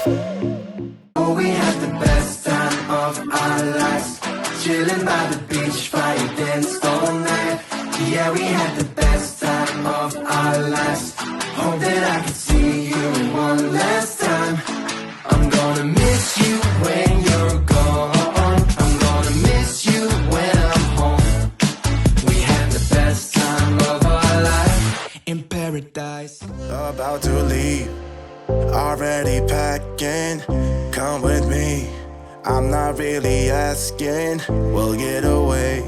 Oh, we had the best time of our lives, chilling by the beach, fire danced all night. Yeah, we had the best time of our lives. Hope that I can see you one last time. I'm gonna miss you when you're gone. I'm gonna miss you when I'm home. We had the best time of our life in paradise. About to leave, already packing. Come with me, I'm not really asking. We'll get away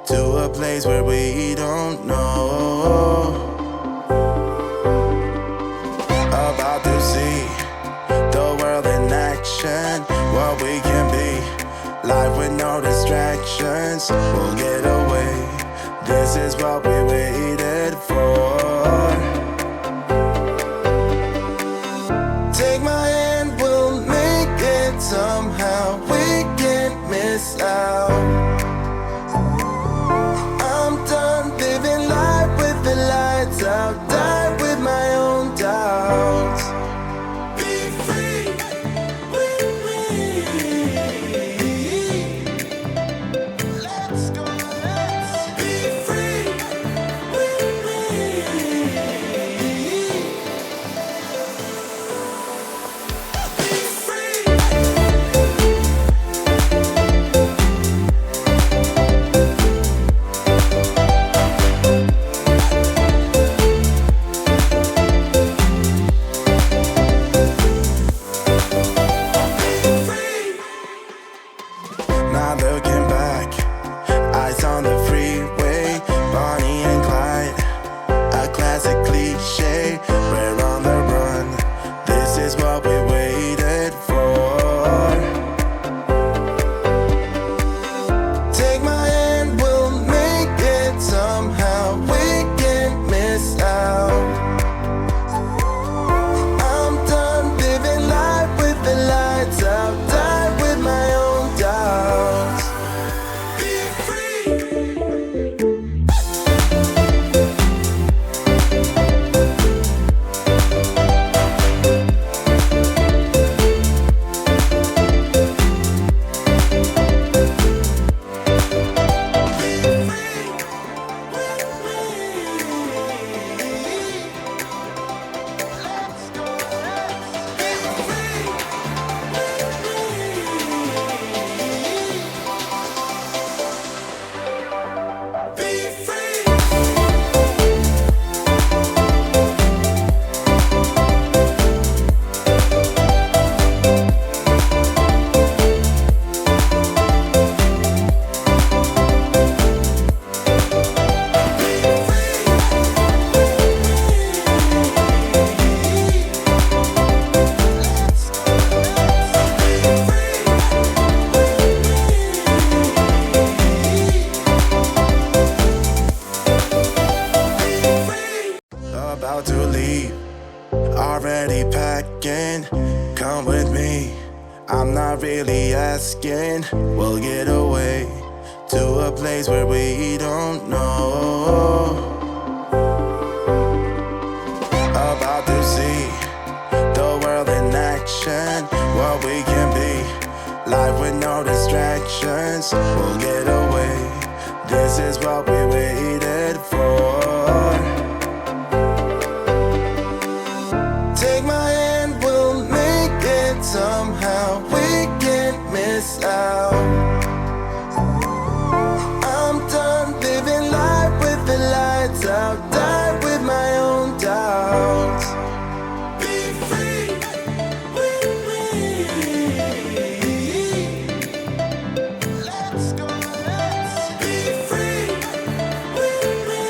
to a place where we don't know. About to see the world in action, what we can be. Life with no distractions, we'll get away. This is what we waited for. Take my hand, we'll make it somehow. We can't miss out. I'm done living life with the lights out. Die with my own doubts. Be free with me. Let's go, let's be free with me. Be free. Not looking back, eyes on the freeway, Bonnie and Clyde, a classic cliche. We're on the run, this is what we waited for. Take my hand, we'll make it somehow. We can't miss out. I'm done living life with the lights out. Die with my own doubts. Be free. About to leave, already packing. Come with me, I'm not really asking. We'll get away to a place where we don't know. About to see the world in action, what we can be. Life with no distractions, we'll get away. This is what we waited for. Take my hand, we'll make it somehow. We can't miss out. I'm done living life with the lights out. Die with my own doubts. Be free with me. Let's go, let's be free with me.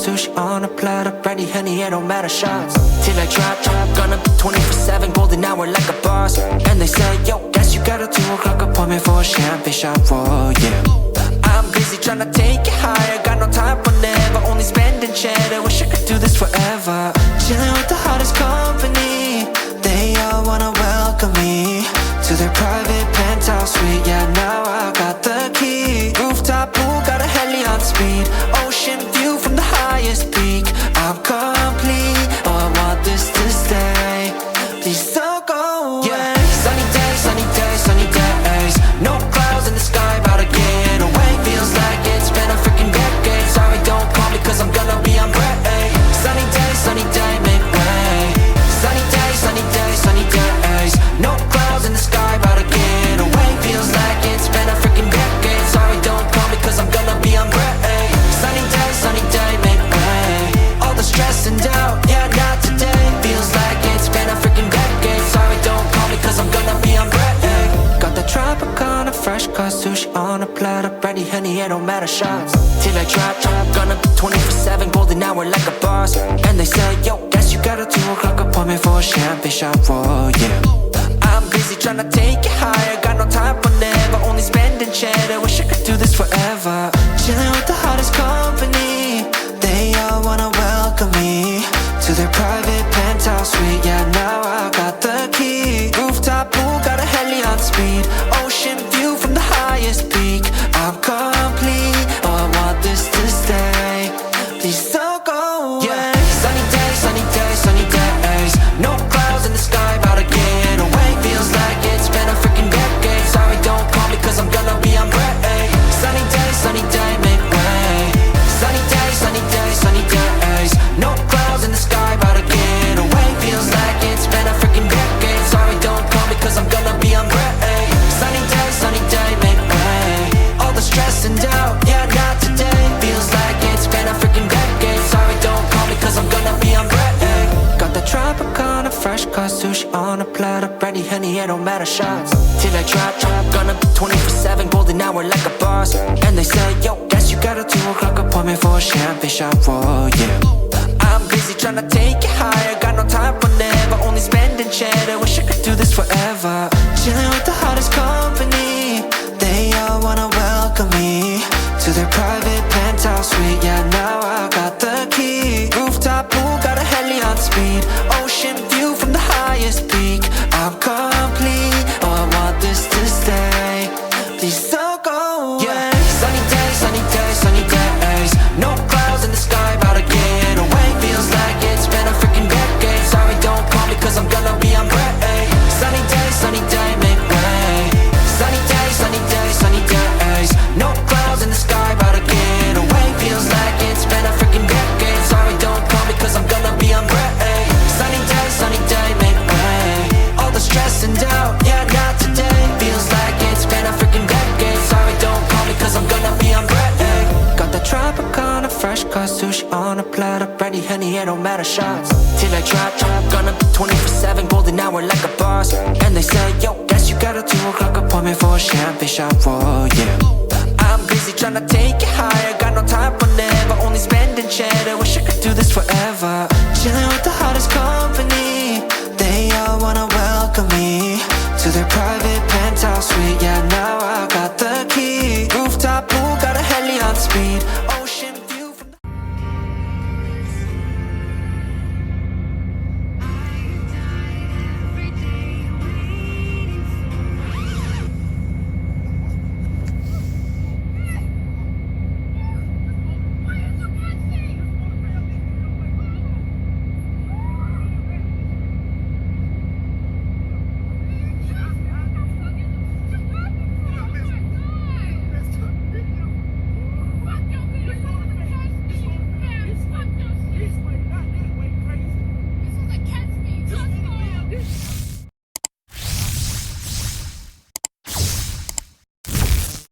sushi on a platter, brandy, honey, it don't matter, shots till I drop, gonna be 24/7, golden hour like a boss. And they say, yo, guess you got a 2 o'clock appointment for a champagne shot, whoa, yeah. I'm busy tryna take it higher, got no time for never, only spending cheddar, wish I could do this forever. Chilling with the hottest company, they all wanna welcome me to their private penthouse suite. Yeah, now I got the key. Rooftop pool, got a heli on speed. Ocean view from the highest peak. I'm complete, oh I want this to stay. Please don't go away. Yeah. Sunny days, sunny days, sunny days. No clouds in the sky, about to get away. Feels like it's been a freaking decade. Sorry, don't call me cause I'm gonna be on break. Sunny day, make way. Sunny days, sunny days, sunny days. No clouds in the sky, about to get away. Feels like it's been a freaking decade. Sorry, don't call me cause I'm gonna be on break. Sunny day, make way. All the stress and doubt, yeah, not today. Feels like it's been a freaking decade. Sorry, don't call me cause I'm gonna be on break. Got the Tropicana, fresh cut sushi on a platter, brandy, honey, it don't matter, shots till I drop, gonna be 24/7, golden hour like a boss. And they say, yo, guess you got a 2 o'clock appointment for a champagne shot, whoa, yeah. I'm busy tryna take it higher, got no time for never, only spending cheddar, wish I could do this forever. Chilling with the hottest company, they all wanna welcome me to their private penthouse suite. Yeah, now I got the key. Rooftop pool, got a heli on speed. Ocean view from the highest peak. I'm complete, oh I want this to stay. Please don't go away. Yeah. Sunny days, sunny days, sunny days. No clouds in the sky, about to get away. Feels like it's been a freaking decade. Sorry, don't call me cause I'm gonna be on break. Sunny day, make way. Sunny days, sunny days, sunny days. No clouds in the sky, about to get away. Feels like it's been a freaking decade. Sorry, don't call me cause I'm gonna be on break. Sunny day, make way. All the stress and doubt, yeah, not today. Feels like it's been a freaking decade. Sorry, don't call me cause I'm gonna be on break. Got the Tropicana, fresh cut sushi on a platter, brandy, honey, it don't matter, shots till I drop, gonna be 24/7, golden hour like a boss. And they say, yo, guess you got a 2 o'clock appointment for a champagne shot, whoa, yeah. I'm busy tryna take it higher, got no time for never, only spending cheddar, wish I could do this forever. Chilling with the hottest company, they all wanna welcome me to their private penthouse suite. Yeah, now I got the key. Rooftop pool, got a heli on speed. Ocean view from the highest peak. I'm complete, oh I want this to stay. Please don't go away. Yeah. Sunny days, sunny days, sunny days. No clouds in the sky, about to get away. Feels like it's been a freaking decade. Sorry, don't call me cause I'm gonna be on break. Sunny day, make way. Sunny days, sunny days, sunny days. No clouds in the sky, about to get away. Feels like it's been a freaking decade. Sorry, don't call me cause I'm gonna be on break. Sunny day, make way. All the stress and doubt, yeah, not today. Feels like it's been a freaking decade. Sorry, don't call me cause I'm gonna be on break. Got the Tropicana, fresh cut sushi on a platter, brandy, honey, it don't matter, shots till I drop, gonna be 24/7, golden hour like a boss. And they say, yo, guess you got a 2 o'clock appointment for a champagne shot, whoa, yeah. I'm busy tryna take it higher, got no time for never, only spending cheddar, wish I could do this forever. Chilling with the hottest company, they all wanna welcome me to their private penthouse suite. Yeah, now I got the key. Rooftop pool, got a heli on speed.